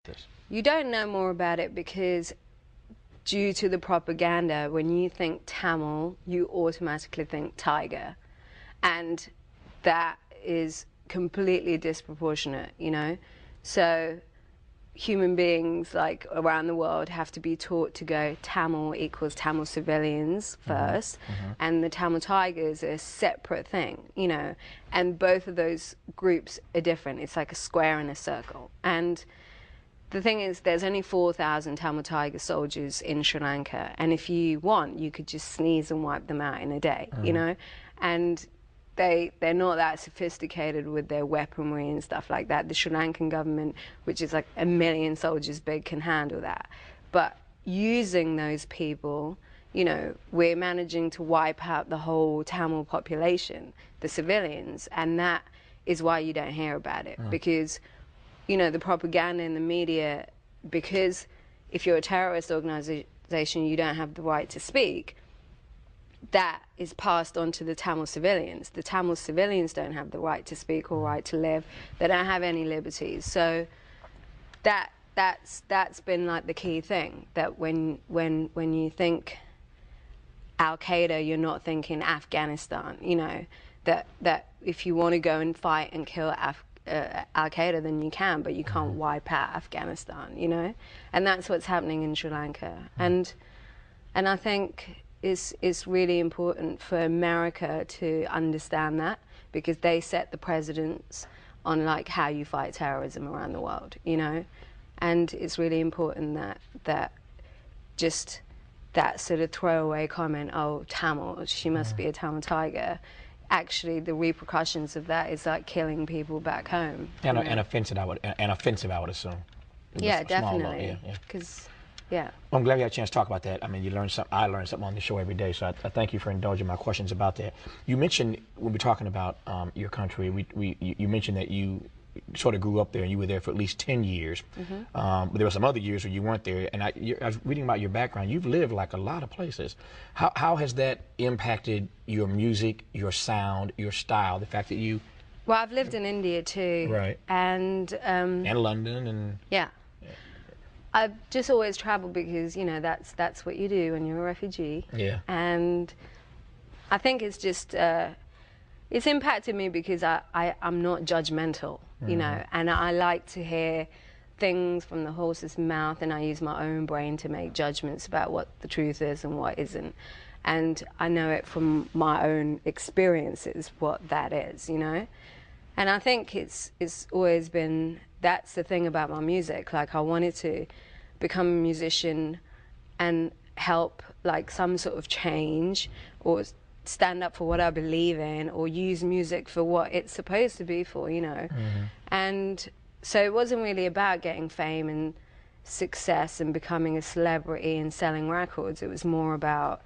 this? You don't know more about it because due to the propaganda, when you think Tamil, you automatically think tiger. And that is completely disproportionate, you know? So human beings like around the world have to be taught to go Tamil equals Tamil civilians first, and the Tamil tigers are a separate thing, you know, and both of those groups are different. It's like a square and a circle. And the thing is, there's only 4,000 Tamil tiger soldiers in Sri Lanka, and if you want, you could just sneeze and wipe them out in a day, you know? And they're not that sophisticated with their weaponry and stuff like that. The Sri Lankan government, which is like 1 million soldiers big, can handle that. But using those people, you know, we're managing to wipe out the whole Tamil population, the civilians, and that is why you don't hear about it. Because, you know, the propaganda in the media, because if you're a terrorist organization, you don't have the right to speak, that is passed on to the Tamil civilians. The Tamil civilians don't have the right to speak or right to live. They don't have any liberties. So that's been like the key thing, that when you think Al-Qaeda, you're not thinking Afghanistan, you know, that if you want to go and fight and kill Al-Qaeda, then you can, but you can't wipe out Afghanistan, you know? And that's what's happening in Sri Lanka. And I think it's really important for America to understand that, because they set the precedents on like how you fight terrorism around the world, you know? And it's really important that just that sort of throwaway comment, oh, Tamil, she must be a Tamil tiger, actually the repercussions of that is like killing people back home. And offensive, I would assume. Yeah, definitely. Because yeah. Well, I'm glad we had a chance to talk about that. I mean, you learn something. I learn something on the show every day, so I thank you for indulging my questions about that. You mentioned, when we're talking about your country, you mentioned that you sort of grew up there and you were there for at least 10 years. But there were some other years where you weren't there. And I was reading about your background. You've lived like a lot of places. How has that impacted your music, your sound, your style, the fact that you... Well, I've lived in India too. Right. And London and... Yeah. I've just always traveled because, you know, that's what you do when you're a refugee. Yeah. And I think it's just, it's impacted me because I'm not judgmental, you know, and I like to hear things from the horse's mouth, and I use my own brain to make judgments about what the truth is and what isn't. And I know it from my own experiences what that is, you know. And I think it's always been, that's the thing about my music. Like, I wanted to become a musician and help like some sort of change, or stand up for what I believe in, or use music for what it's supposed to be for, you know. And so it wasn't really about getting fame and success and becoming a celebrity and selling records. It was more about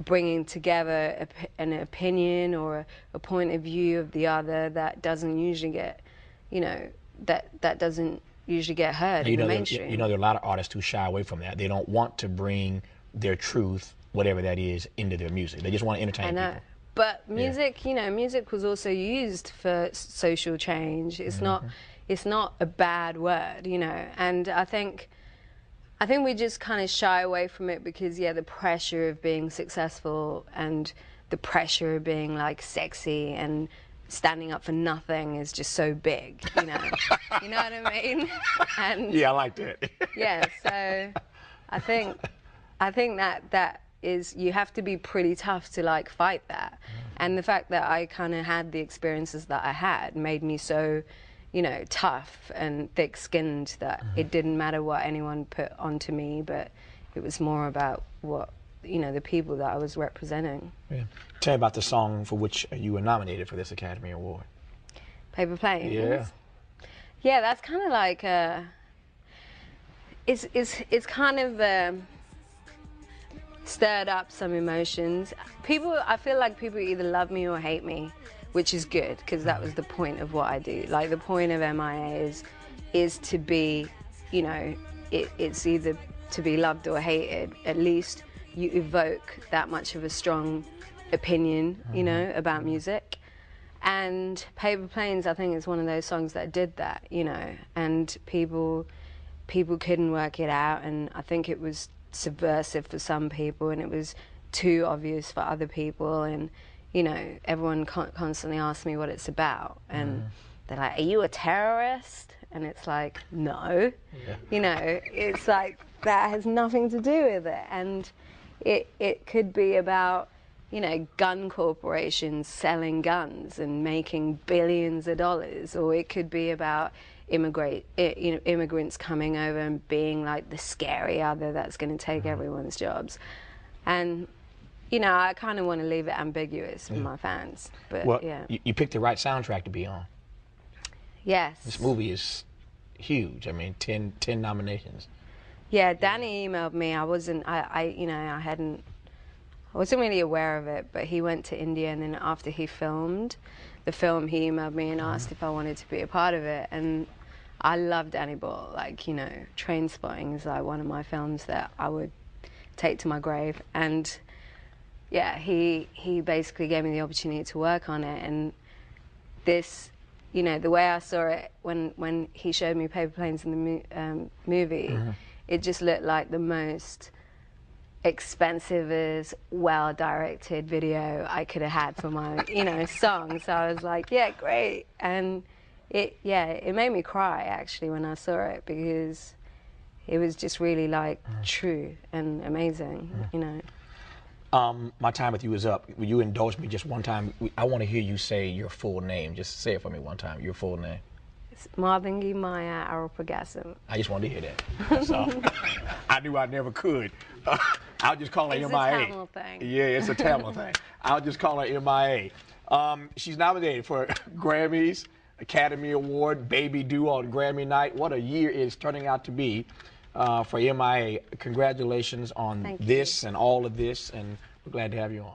bringing together an opinion or a point of view of the other that doesn't usually get, you know, that doesn't usually get heard in the mainstream. You know, there are a lot of artists who shy away from that. They don't want to bring their truth, whatever that is, into their music. They just want to entertain people. But music, you know, music was also used for social change. It's not a bad word, you know. And I think we just kind of shy away from it because, yeah, the pressure of being successful and the pressure of being like sexy and standing up for nothing is just so big, you know. You know what I mean? And yeah, I like that. Yeah, so I think that is, you have to be pretty tough to like fight that. And the fact that I kind of had the experiences that I had made me so, you know, tough and thick-skinned that it didn't matter what anyone put onto me, but it was more about what, you know, the people that I was representing. Yeah. Tell me about the song for which you were nominated for this Academy Award. Paper Planes? Yeah. Yeah, that's kind of like it's kind of stirred up some emotions. I feel like people either love me or hate me, which is good, because that was the point of what I do. Like, the point of MIA is to be, you know, it's either to be loved or hated. At least you evoke that much of a strong opinion, you know, about music. And Paper Planes, I think, is one of those songs that did that, you know, and people people couldn't work it out, and I think it was subversive for some people, and it was too obvious for other people, and you know, everyone constantly asks me what it's about, and they're like, are you a terrorist? And it's like, no. You know, it's like, that has nothing to do with it. And it could be about, you know, gun corporations selling guns and making billions of dollars, or it could be about immigrants coming over and being like the scary other that's going to take everyone's jobs. And you know, I kind of want to leave it ambiguous for my fans. But well, yeah. You picked the right soundtrack to be on. Yes. This movie is huge. I mean, 10 nominations. Yeah, Danny emailed me. I wasn't really aware of it, but he went to India, and then after he filmed the film, he emailed me and asked if I wanted to be a part of it. And I love Danny Boyle. Like, you know, Trainspotting is like one of my films that I would take to my grave. And yeah, he basically gave me the opportunity to work on it. And this, you know, the way I saw it when he showed me Paper Planes in the movie, it just looked like the most expensive, well-directed video I could have had for my, you know, song. So I was like, yeah, great. And it made me cry actually when I saw it, because it was just really like true and amazing, you know. My time with you is up. Will you indulge me just one time? I want to hear you say your full name. Just say it for me one time, your full name. It's Marthingi Maya Aropagasm. I just wanted to hear that. That's all. I knew I never could. I'll just call her MIA. It's a Tamil thing. Yeah, it's a Tamil thing. I'll just call her MIA. She's nominated for Grammys, Academy Award, Baby Do on Grammy night. What a year it's turning out to be for MIA. Congratulations on this and all of this, and we're glad to have you on.